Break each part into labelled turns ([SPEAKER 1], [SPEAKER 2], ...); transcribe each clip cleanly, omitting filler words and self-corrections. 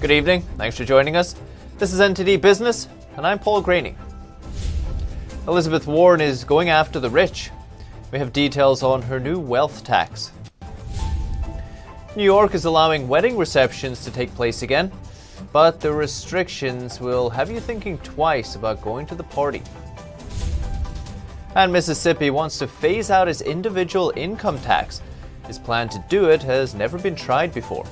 [SPEAKER 1] Good evening. Thanks for joining us. This is NTD Business, and I'm Paul Graney. Elizabeth Warren is going after the rich. We have details on her new wealth tax. New York is allowing wedding receptions to take place again, but the restrictions will have you thinking twice about going to the party. And Mississippi wants to phase out its individual income tax. His plan to do it has never been tried before.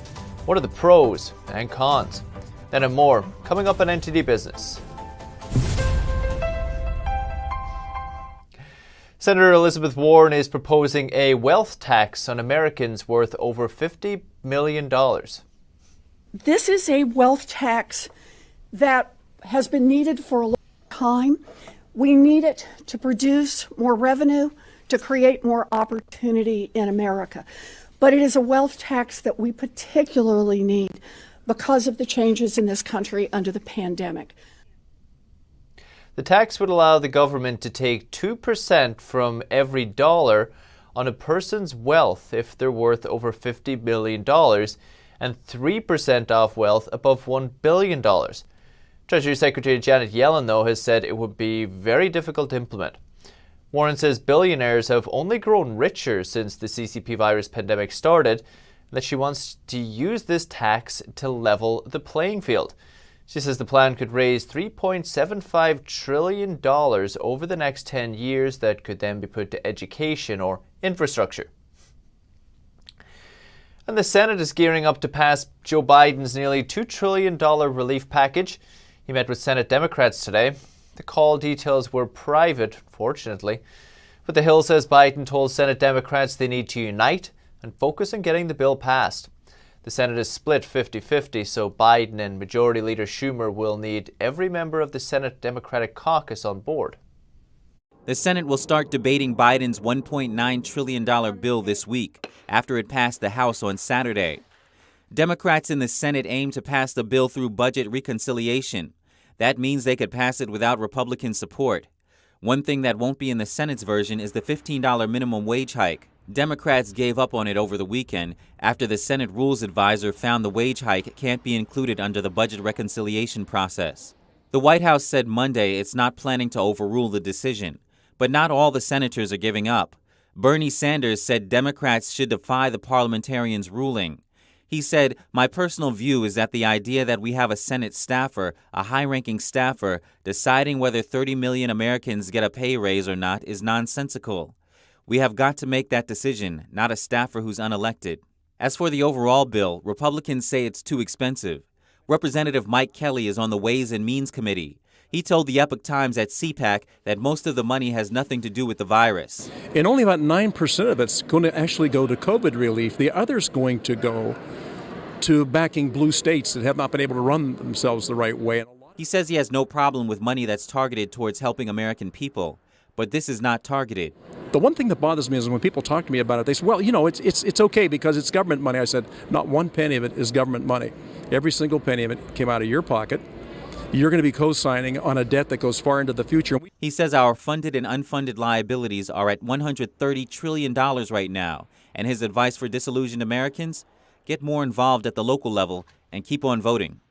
[SPEAKER 1] What are the pros and cons? That and more coming up on NTD Business. Senator Elizabeth Warren is proposing a wealth tax on Americans worth over $50 million.
[SPEAKER 2] This is a wealth tax that has been needed for a long time. We need it to produce more revenue, to create more opportunity in America. But it is a wealth tax that we particularly need because of the changes in this country under the pandemic.
[SPEAKER 1] The tax would allow the government to take 2% from every dollar on a person's wealth if they're worth over $50 million and 3% off wealth above $1 billion. Treasury Secretary Janet Yellen, though, has said it would be very difficult to implement. Warren says billionaires have only grown richer since the CCP virus pandemic started, and that she wants to use this tax to level the playing field. She says the plan could raise $3.75 trillion over the next 10 years that could then be put to education or infrastructure. And the Senate is gearing up to pass Joe Biden's nearly $2 trillion relief package. He met with Senate Democrats today. The call details were private, fortunately. But the Hill says Biden told Senate Democrats they need to unite and focus on getting the bill passed. The Senate is split 50-50, so Biden and Majority Leader Schumer will need every member of the Senate Democratic caucus on board.
[SPEAKER 3] The Senate will start debating Biden's $1.9 trillion bill this week, after it passed the House on Saturday. Democrats in the Senate aim to pass the bill through budget reconciliation. That means they could pass it without Republican support. One thing that won't be in the Senate's version is the $15 minimum wage hike. Democrats gave up on it over the weekend after the Senate Rules Advisor found the wage hike can't be included under the budget reconciliation process. The White House said Monday it's not planning to overrule the decision, but not all the senators are giving up. Bernie Sanders said Democrats should defy the parliamentarians' ruling. He said, "My personal view is that the idea that we have a Senate staffer, a high-ranking staffer, deciding whether 30 million Americans get a pay raise or not is nonsensical. We have got to make that decision, not a staffer who's unelected." As for the overall bill, Republicans say it's too expensive. Representative Mike Kelly is on the Ways and Means Committee. He told the Epoch Times at CPAC that most of the money has nothing to do with the virus.
[SPEAKER 4] And only about 9% of it's going to actually go to COVID relief. The other's going to go to backing blue states that have not been able to run themselves the right way.
[SPEAKER 3] He says he has no problem with money that's targeted towards helping American people, but this is not targeted.
[SPEAKER 4] The one thing that bothers me is when people talk to me about it, they say, well, you know, it's okay because it's government money. I said, not one penny of it is government money. Every single penny of it came out of your pocket. You're going to be co-signing on a debt that goes far into the future.
[SPEAKER 3] He says our funded and unfunded liabilities are at $130 trillion right now, and his advice for disillusioned Americans: get more involved at the local level and keep on voting.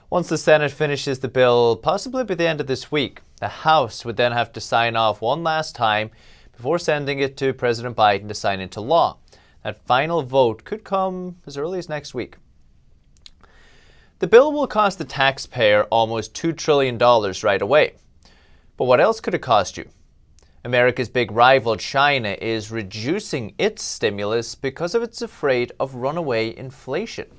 [SPEAKER 1] Once the Senate finishes the bill, possibly by the end of this week, the House would then have to sign off one last time before sending it to President Biden to sign into law. That final vote could come as early as next week. The bill will cost the taxpayer almost $2 trillion right away. But what else could it cost you? America's big rival, China, is reducing its stimulus because it's afraid of runaway inflation.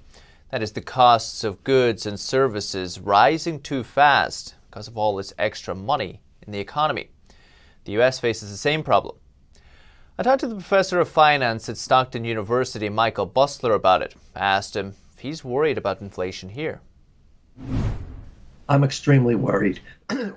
[SPEAKER 1] That is, the costs of goods and services rising too fast because of all this extra money in the economy. The U.S. faces the same problem. I talked to the professor of finance at Stockton University, Michael Busler, about it. I asked him if he's worried about inflation here.
[SPEAKER 5] I'm extremely worried.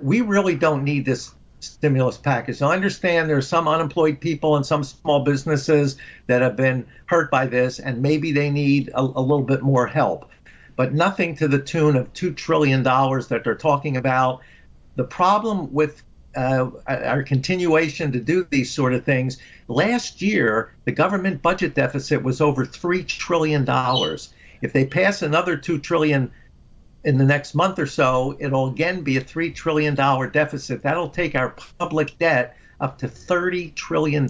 [SPEAKER 5] We really don't need this stimulus package. I understand there's some unemployed people and some small businesses that have been hurt by this, and maybe they need a little bit more help, but nothing to the tune of $2 trillion that they're talking about. The problem with our continuation to do these sort of things, last year, the government budget deficit was over $3 trillion. If they pass another $2 trillion in the next month or so, it'll again be a $3 trillion deficit. That'll take our public debt up to $30 trillion.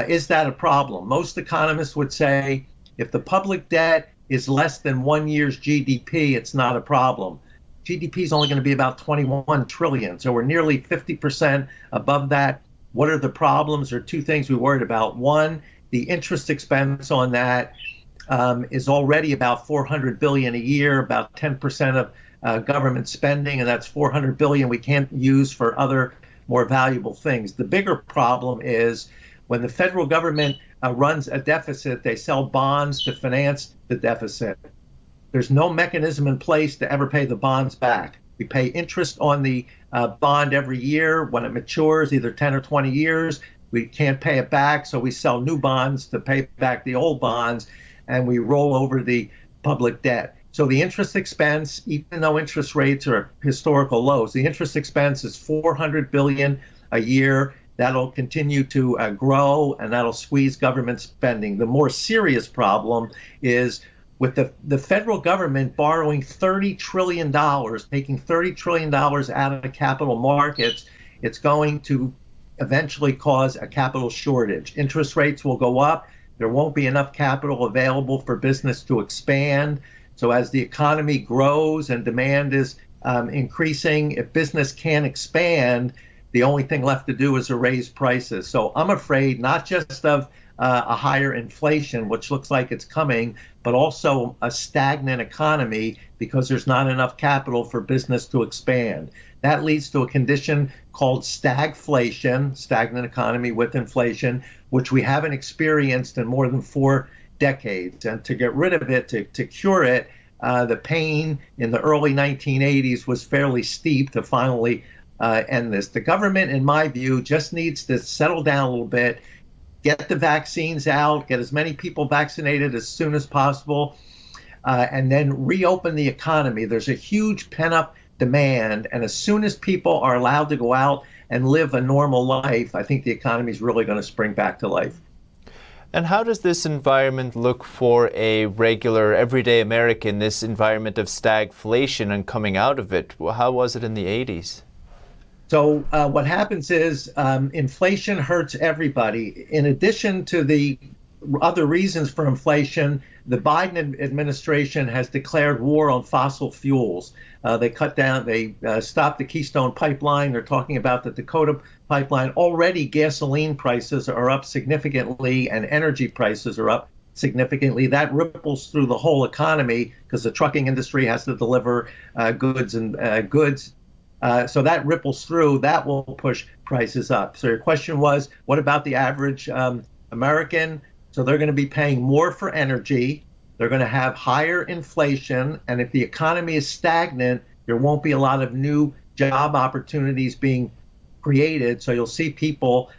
[SPEAKER 5] Is that a problem? Most economists would say if the public debt is less than 1 year's GDP, it's not a problem. GDP is only going to be about 21 trillion. So we're nearly 50% above that. What are the problems? There are two things we worried about. One, the interest expense on that is already about $400 billion a year, about 10% of government spending, and that's $400 billion we can't use for other more valuable things. The bigger problem is when the federal government runs a deficit, they sell bonds to finance the deficit. There's no mechanism in place to ever pay the bonds back. We pay interest on the bond every year. When it matures, either 10 or 20 years, we can't pay it back, so we sell new bonds to pay back the old bonds, and we roll over the public debt. So the interest expense, even though interest rates are at historical lows, the interest expense is $400 billion a year. That'll continue to grow, and that'll squeeze government spending. The more serious problem is with the federal government borrowing $30 trillion, taking $30 trillion out of the capital markets, it's going to eventually cause a capital shortage. Interest rates will go up. There won't be enough capital available for business to expand. So as the economy grows and demand is increasing, if business can't expand, the only thing left to do is to raise prices. So I'm afraid not just of a higher inflation, which looks like it's coming, but also a stagnant economy because there's not enough capital for business to expand. That leads to a condition called stagflation, stagnant economy with inflation, which we haven't experienced in more than 4 decades. And to get rid of it, to cure it, the pain in the early 1980s was fairly steep to finally end this. The government, in my view, just needs to settle down a little bit, get the vaccines out, get as many people vaccinated as soon as possible, and then reopen the economy. There's a huge pent-up demand, and as soon as people are allowed to go out and live a normal life, I think the economy is really going to spring back to life.
[SPEAKER 1] And how does this environment look for a regular, everyday American, this environment of stagflation and coming out of it? How was it in the 80s?
[SPEAKER 5] So what happens is inflation hurts everybody. In addition to the other reasons for inflation, the Biden administration has declared war on fossil fuels. They stopped the Keystone Pipeline. They're talking about the Dakota Pipeline. Already gasoline prices are up significantly and energy prices are up significantly. That ripples through the whole economy because the trucking industry has to deliver goods. So that ripples through, that will push prices up. So your question was, what about the average American? So they're going to be paying more for energy. They're going to have higher inflation. And if the economy is stagnant, there won't be a lot of new job opportunities being created. So you'll see people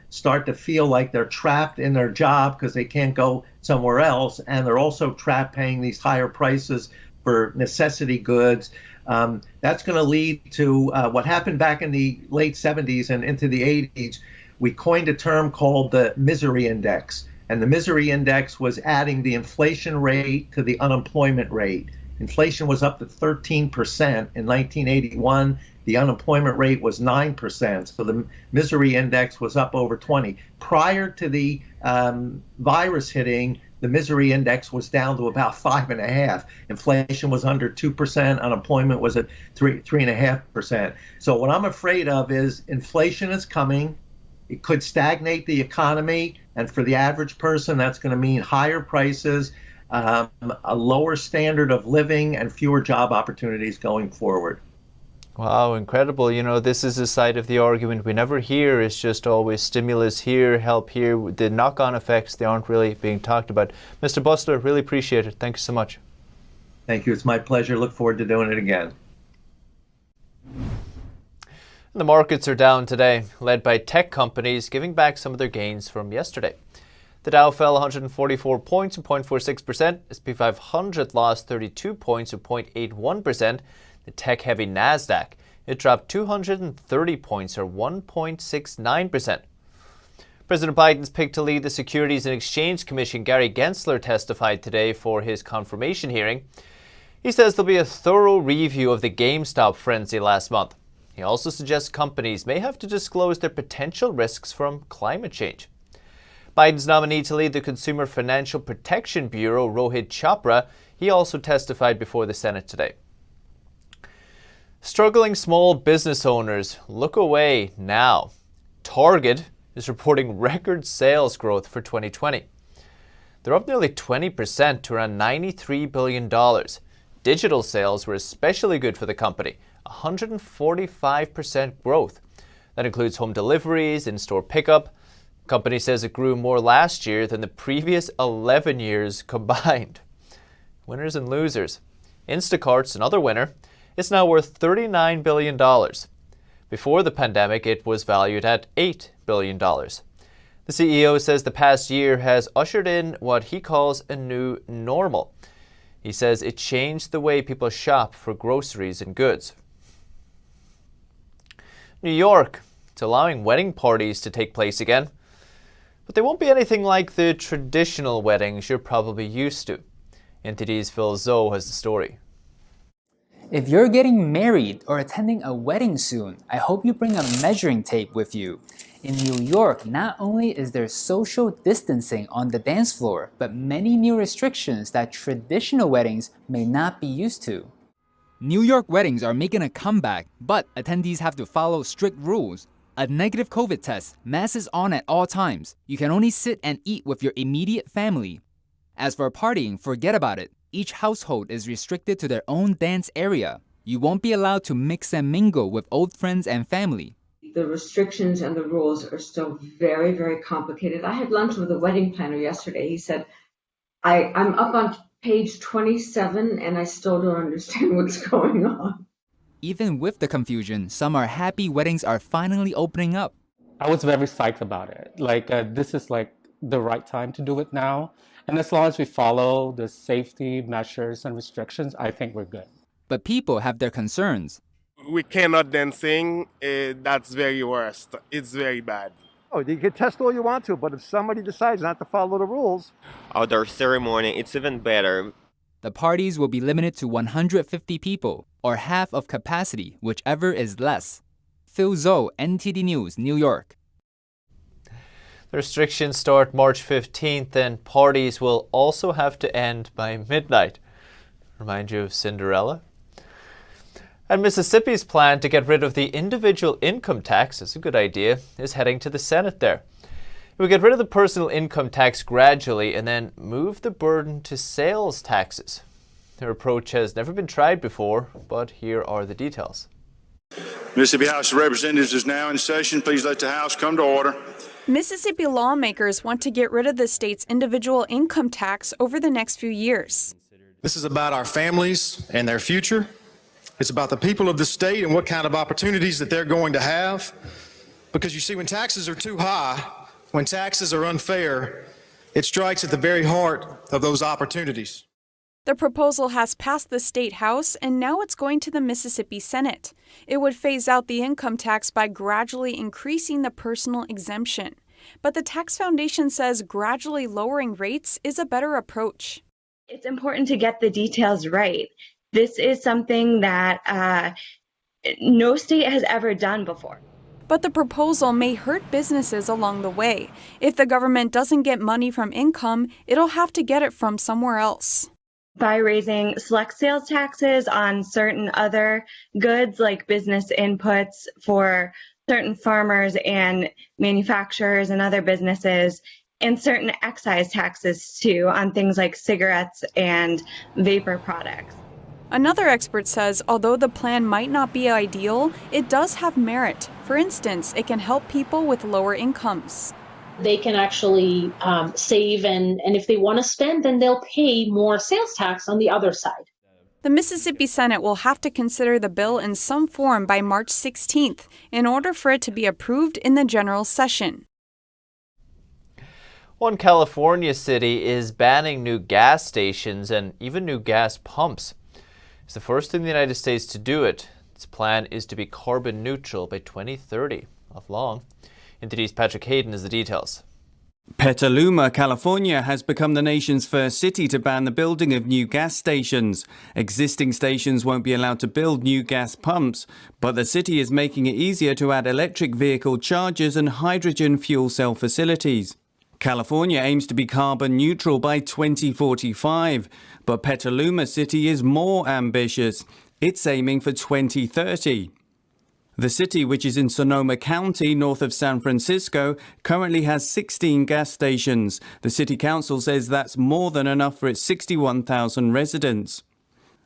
[SPEAKER 5] start to feel like they're trapped in their job because they can't go somewhere else. And they're also trapped paying these higher prices for necessity goods. That's going to lead to what happened back in the late 70s and into the 80s. We coined a term called the misery index. And the misery index was adding the inflation rate to the unemployment rate. Inflation was up to 13% in 1981. The unemployment rate was 9%. So the misery index was up over 20. Prior to the virus hitting, the misery index was down to about 5.5. Inflation was under 2%. Unemployment was at 3.5%. So what I'm afraid of is inflation is coming. It could stagnate the economy. And for the average person, that's going to mean higher prices, a lower standard of living, and fewer job opportunities going forward.
[SPEAKER 1] Wow, incredible. You know, this is a side of the argument we never hear. It's just always stimulus here, help here. The knock-on effects, they aren't really being talked about. Mr. Bustler, really appreciate it. Thank you so much.
[SPEAKER 5] Thank you. It's my pleasure. Look forward to doing it again.
[SPEAKER 1] The markets are down today, led by tech companies giving back some of their gains from yesterday. The Dow fell 144 points, or 0.46%. S&P 500 lost 32 points, or 0.81%. The tech-heavy NASDAQ, it dropped 230 points, or 1.69%. President Biden's pick to lead the Securities and Exchange Commission, Gary Gensler, testified today for his confirmation hearing. He says there'll be a thorough review of the GameStop frenzy last month. He also suggests companies may have to disclose their potential risks from climate change. Biden's nominee to lead the Consumer Financial Protection Bureau, Rohit Chopra, he also testified before the Senate today. Struggling small business owners, look away now. Target is reporting record sales growth for 2020. They're up nearly 20% to around $93 billion. Digital sales were especially good for the company, 145% growth. That includes home deliveries, in-store pickup. The company says it grew more last year than the previous 11 years combined. Winners and losers. Instacart's another winner. It's now worth $39 billion. Before the pandemic, it was valued at $8 billion. The CEO says the past year has ushered in what he calls a new normal. He says it changed the way people shop for groceries and goods. New York, it's allowing wedding parties to take place again. But they won't be anything like the traditional weddings you're probably used to. NTD's Phil Zoe has the story.
[SPEAKER 6] If you're getting married or attending a wedding soon, I hope you bring a measuring tape with you. In New York, not only is there social distancing on the dance floor, but many new restrictions that traditional weddings may not be used to.
[SPEAKER 7] New York weddings are making a comeback, but attendees have to follow strict rules. A negative COVID test, mask is on at all times. You can only sit and eat with your immediate family. As for partying, forget about it. Each household is restricted to their own dance area. You won't be allowed to mix and mingle with old friends and family.
[SPEAKER 8] The restrictions and the rules are still very, very complicated. I had lunch with a wedding planner yesterday. He said, I'm up on page 27 and I still don't understand what's going on.
[SPEAKER 7] Even with the confusion, some are happy weddings are finally opening up.
[SPEAKER 9] I was very psyched about it. This is the right time to do it now. And as long as we follow the safety measures and restrictions, I think we're good.
[SPEAKER 7] But people have their concerns.
[SPEAKER 10] We cannot then sing. That's very worst. It's very bad.
[SPEAKER 11] Oh, you can test all you want to, but if somebody decides not to follow the rules...
[SPEAKER 12] Outdoor ceremony, it's even better.
[SPEAKER 7] The parties will be limited to 150 people, or half of capacity, whichever is less. Phil Zoe, NTD News, New York.
[SPEAKER 1] The restrictions start March 15th and parties will also have to end by midnight. Remind you of Cinderella? And Mississippi's plan to get rid of the individual income tax, it's a good idea, is heading to the Senate there. It will get rid of the personal income tax gradually and then move the burden to sales taxes. Their approach has never been tried before, but here are the details.
[SPEAKER 13] Mississippi House of Representatives is now in session. Please let the House come to order.
[SPEAKER 14] Mississippi lawmakers want to get rid of the state's individual income tax over the next few years.
[SPEAKER 15] This is about our families and their future. It's about the people of the state and what kind of opportunities that they're going to have. Because you see, when taxes are too high, when taxes are unfair, it strikes at the very heart of those opportunities.
[SPEAKER 14] The proposal has passed the state house and now it's going to the Mississippi Senate. It would phase out the income tax by gradually increasing the personal exemption. But the Tax Foundation says gradually lowering rates is a better approach.
[SPEAKER 16] It's important to get the details right. This is something that no state has ever done before.
[SPEAKER 14] But the proposal may hurt businesses along the way. If the government doesn't get money from income, it'll have to get it from somewhere else.
[SPEAKER 16] By raising select sales taxes on certain other goods like business inputs for certain farmers and manufacturers and other businesses, and certain excise taxes too on things like cigarettes and vapor products.
[SPEAKER 14] Another expert says although the plan might not be ideal, it does have merit. For instance, it can help people with lower incomes.
[SPEAKER 17] They can actually save, and if they want to spend, then they'll pay more sales tax on the other side.
[SPEAKER 14] The Mississippi Senate will have to consider the bill in some form by March 16th in order for it to be approved in the general session.
[SPEAKER 1] One California city is banning new gas stations and even new gas pumps. It's the first in the United States to do it. Its plan is to be carbon neutral by 2030. Not long. NTD's Patrick Hayden has the details.
[SPEAKER 18] Petaluma, California has become the nation's first city to ban the building of new gas stations. Existing stations won't be allowed to build new gas pumps, but the city is making it easier to add electric vehicle chargers and hydrogen fuel cell facilities. California aims to be carbon neutral by 2045, but Petaluma City is more ambitious. It's aiming for 2030. The city, which is in Sonoma County, north of San Francisco, currently has 16 gas stations. The city council says that's more than enough for its 61,000 residents.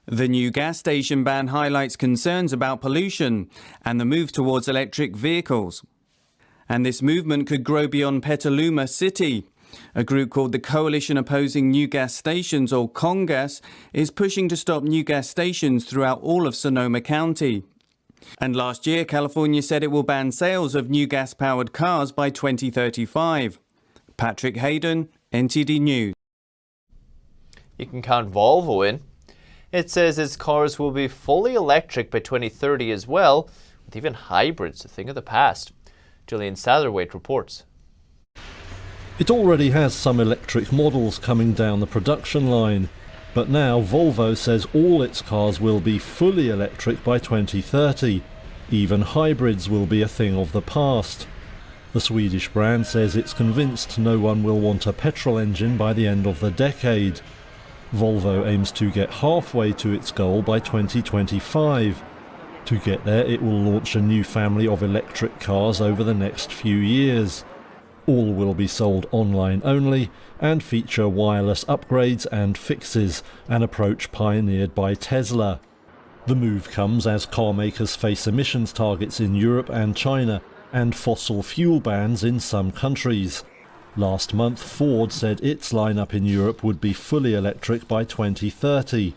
[SPEAKER 18] The new gas station ban highlights concerns about pollution and the move towards electric vehicles. And this movement could grow beyond Petaluma City. A group called the Coalition Opposing New Gas Stations, or CONGAS, is pushing to stop new gas stations throughout all of Sonoma County. And last year, California said it will ban sales of new gas-powered cars by 2035. Patrick Hayden, NTD News.
[SPEAKER 1] You can count Volvo in. It says its cars will be fully electric by 2030 as well, with even hybrids a thing of the past. Julian Satterthwaite reports.
[SPEAKER 19] It already has some electric models coming down the production line. But now Volvo says all its cars will be fully electric by 2030. Even hybrids will be a thing of the past. The Swedish brand says it's convinced no one will want a petrol engine by the end of the decade. Volvo aims to get halfway to its goal by 2025. To get there, it will launch a new family of electric cars over the next few years. All will be sold online only and feature wireless upgrades and fixes, an approach pioneered by Tesla. The move comes as car makers face emissions targets in Europe and China and fossil fuel bans in some countries. Last month, Ford said its lineup in Europe would be fully electric by 2030.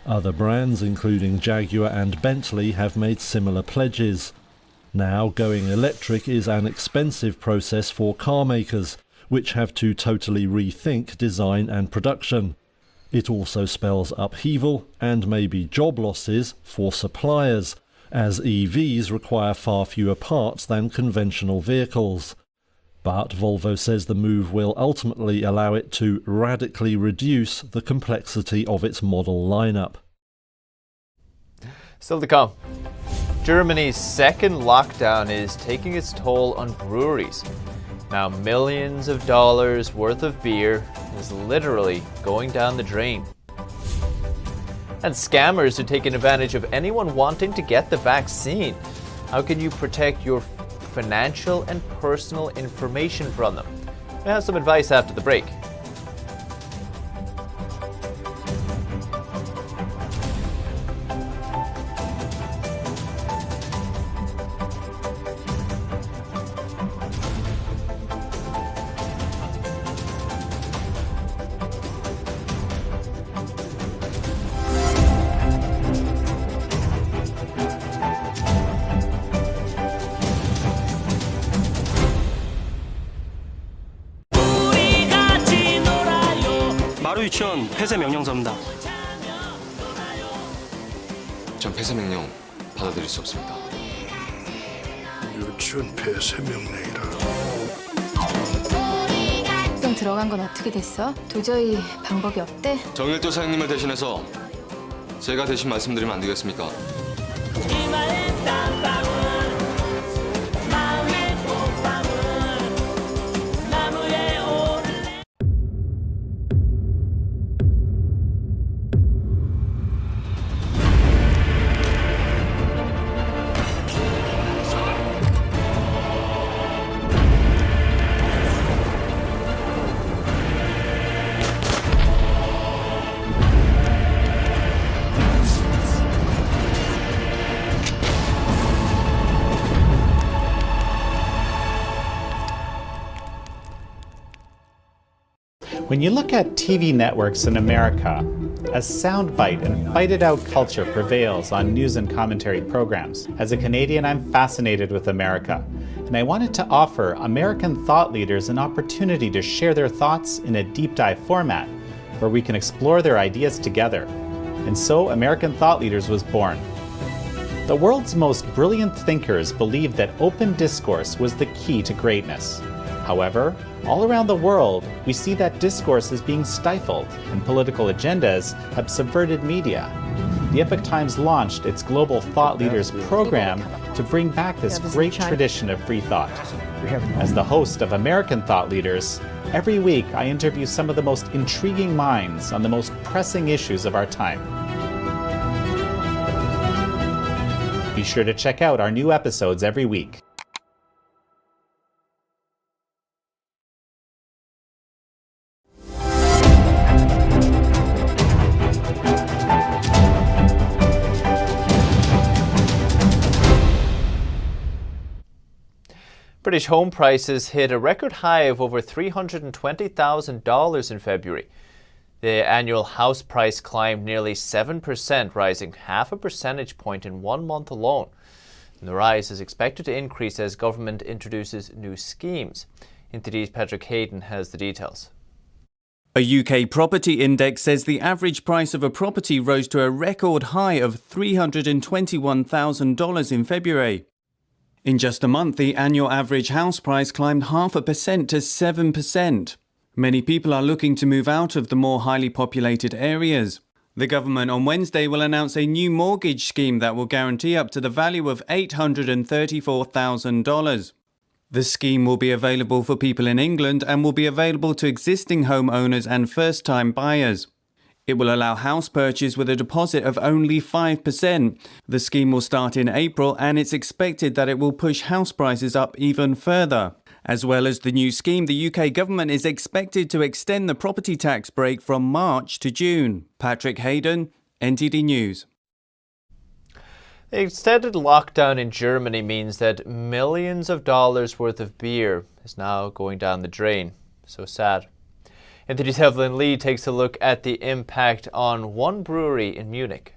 [SPEAKER 19] Other brands, including Jaguar and Bentley, have made similar pledges. Now, going electric is an expensive process for car makers, which have to totally rethink design and production. It also spells upheaval and maybe job losses for suppliers, as EVs require far fewer parts than conventional vehicles. But Volvo says the move will ultimately allow it to radically reduce the complexity of its model lineup.
[SPEAKER 1] Still to come. Germany's second lockdown is taking its toll on breweries. Now millions of dollars worth of beer is literally going down the drain. And scammers are taking advantage of anyone wanting to get the vaccine. How can you protect your financial and personal information from them? I have some advice after the break.
[SPEAKER 20] 유치원 폐쇄 명령서입니다.
[SPEAKER 21] 전 폐쇄 명령 받아들일 수 없습니다.
[SPEAKER 22] 유치원 폐쇄 명령이라.
[SPEAKER 23] 좀 들어간 건 어떻게 됐어? 도저히 방법이 없대?
[SPEAKER 21] 정일도 사장님을 대신해서 제가 대신 말씀드리면 안 되겠습니까?
[SPEAKER 24] When you look at TV networks in America, a soundbite and fight-it-out culture prevails on news and commentary programs. As a Canadian, I'm fascinated with America, and I wanted to offer American thought leaders an opportunity to share their thoughts in a deep dive format, where we can explore their ideas together. And so American Thought Leaders was born. The world's most brilliant thinkers believed that open discourse was the key to greatness. However, all around the world, we see that discourse is being stifled and political agendas have subverted media. The Epoch Times launched its Global Thought Leaders program to bring back this great tradition of free thought. As the host of American Thought Leaders, every week I interview some of the most intriguing minds on the most pressing issues of our time. Be sure to check out our new episodes every week.
[SPEAKER 1] British home prices hit a record high of over $320,000 in February. The annual house price climbed nearly 7%, rising half a percentage point in 1 month alone. And the rise is expected to increase as government introduces new schemes. NTD's Patrick Hayden has the details.
[SPEAKER 18] A UK property index says the average price of a property rose to a record high of $321,000 in February. In just a month, the annual average house price climbed 0.5% to 7%. Many people are looking to move out of the more highly populated areas. The government on Wednesday will announce a new mortgage scheme that will guarantee up to the value of $834,000. The scheme will be available for people in England and will be available to existing homeowners and first-time buyers. It will allow house purchase with a deposit of only 5%. The scheme will start in April and it's expected that it will push house prices up even further. As well as the new scheme, the UK government is expected to extend the property tax break from March to June. Patrick Hayden, NTD News.
[SPEAKER 1] The extended lockdown in Germany means that millions of dollars worth of beer is now going down the drain. So sad. NTD's Evelyn Lee takes a look at the impact on one brewery in Munich.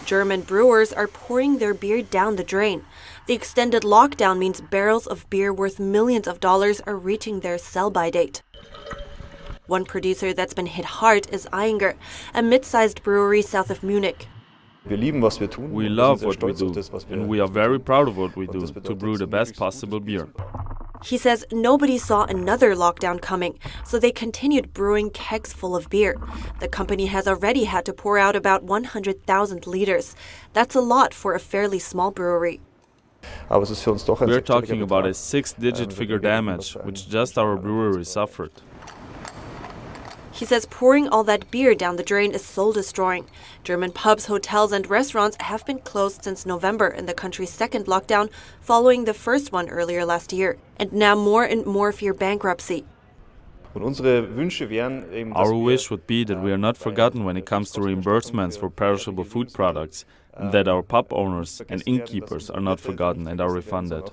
[SPEAKER 2] German brewers are pouring their beer down the drain. The extended lockdown means barrels of beer worth millions of dollars are reaching their sell-by date. One producer that's been hit hard is Einger, a mid-sized brewery south of Munich.
[SPEAKER 3] We love what we do, and we are very proud of what we do to brew the best possible beer.
[SPEAKER 2] He says nobody saw another lockdown coming, so they continued brewing kegs full of beer. The company has already had to pour out about 100,000 liters. That's a lot for a fairly small brewery.
[SPEAKER 3] We're talking about a six-digit figure damage, which just our brewery suffered.
[SPEAKER 2] He says pouring all that beer down the drain is soul-destroying. German pubs, hotels and restaurants have been closed since November in the country's second lockdown, following the first one earlier last year. And now more and more fear bankruptcy.
[SPEAKER 3] Our wish would be that we are not forgotten when it comes to reimbursements for perishable food products, and that our pub owners and innkeepers are not forgotten and are refunded.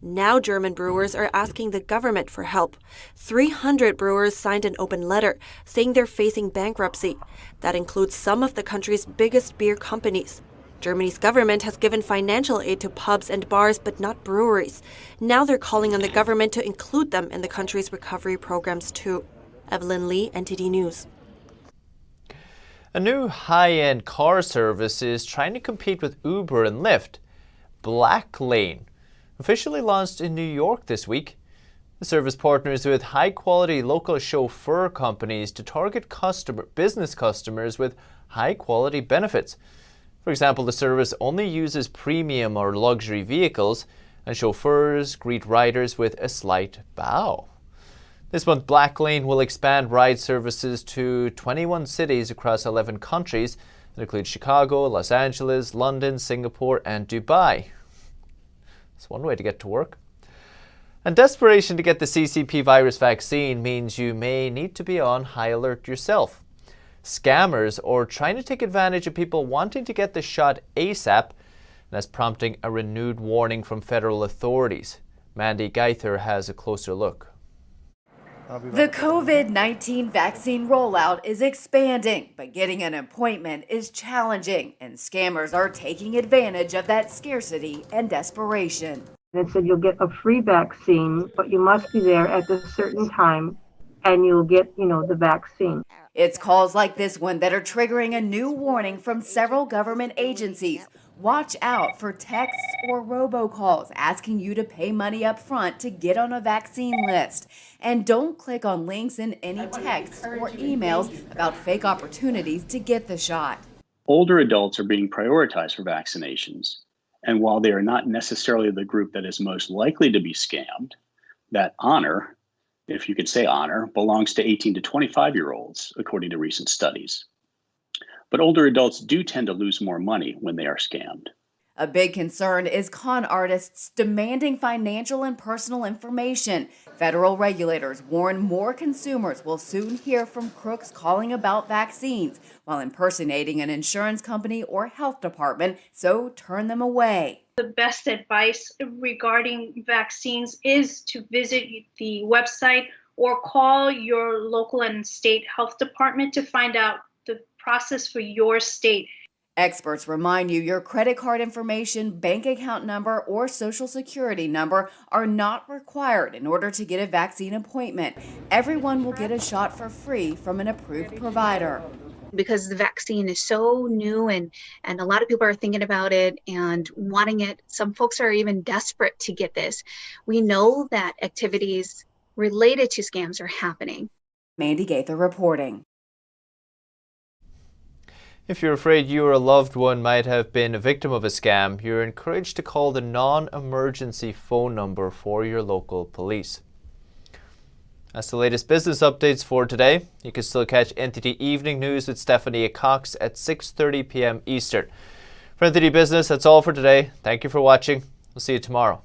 [SPEAKER 2] Now German brewers are asking the government for help. 300 brewers signed an open letter saying they're facing bankruptcy. That includes some of the country's biggest beer companies. Germany's government has given financial aid to pubs and bars, but not breweries. Now they're calling on the government to include them in the country's recovery programs too. Evelyn Lee, NTD News.
[SPEAKER 1] A new high-end car service is trying to compete with Uber and Lyft. Black Lane officially launched in New York this week. The service partners with high-quality local chauffeur companies to target business customers with high-quality benefits. For example, the service only uses premium or luxury vehicles, and chauffeurs greet riders with a slight bow. This month, Black Lane will expand ride services to 21 cities across 11 countries. That includes Chicago, Los Angeles, London, Singapore, and Dubai. It's one way to get to work. And desperation to get the CCP virus vaccine means you may need to be on high alert yourself. Scammers are trying to take advantage of people wanting to get the shot ASAP, and that's prompting a renewed warning from federal authorities. Mandy Geither has a closer look.
[SPEAKER 4] The COVID-19 vaccine rollout is expanding, but getting an appointment is challenging, and scammers are taking advantage of that scarcity and desperation.
[SPEAKER 20] It said you'll get a free vaccine, but you must be there at a certain time, and you'll get, the vaccine.
[SPEAKER 4] It's calls like this one that are triggering a new warning from several government agencies. Watch out for texts or robocalls asking you to pay money up front to get on a vaccine list. And don't click on links in any texts or emails about fake opportunities to get the shot.
[SPEAKER 5] Older adults are being prioritized for vaccinations. And while they are not necessarily the group that is most likely to be scammed, that honor, if you could say honor, belongs to 18 to 25-year-olds, according to recent studies. But older adults do tend to lose more money when they are scammed.
[SPEAKER 4] A big concern is con artists demanding financial and personal information. Federal regulators warn more consumers will soon hear from crooks calling about vaccines while impersonating an insurance company or health department, so turn them away.
[SPEAKER 6] The best advice regarding vaccines is to visit the website or call your local and state health department to find out the process for your state.
[SPEAKER 4] Experts remind you your credit card information, bank account number, or social security number are not required in order to get a vaccine appointment. Everyone will get a shot for free from an approved provider.
[SPEAKER 8] Because the vaccine is so new and a lot of people are thinking about it and wanting it. Some folks are even desperate to get this. We know that activities related to scams are happening.
[SPEAKER 4] Mandy Gaither reporting.
[SPEAKER 1] If you're afraid you or a loved one might have been a victim of a scam, you're encouraged to call the non-emergency phone number for your local police. That's the latest business updates for today. You can still catch NTD Evening News with Stephanie Cox at 6:30 p.m. Eastern. For NTD Business, that's all for today. Thank you for watching. We'll see you tomorrow.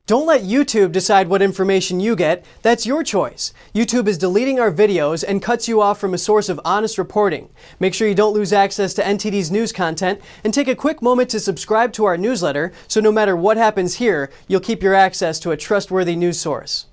[SPEAKER 20] Don't let YouTube decide what information you get. That's your choice. YouTube is deleting our videos and cuts you off from a source of honest reporting. Make sure you don't lose access to NTD's news content and take a quick moment to subscribe to our newsletter so no matter what happens here, you'll keep your access to a trustworthy news source.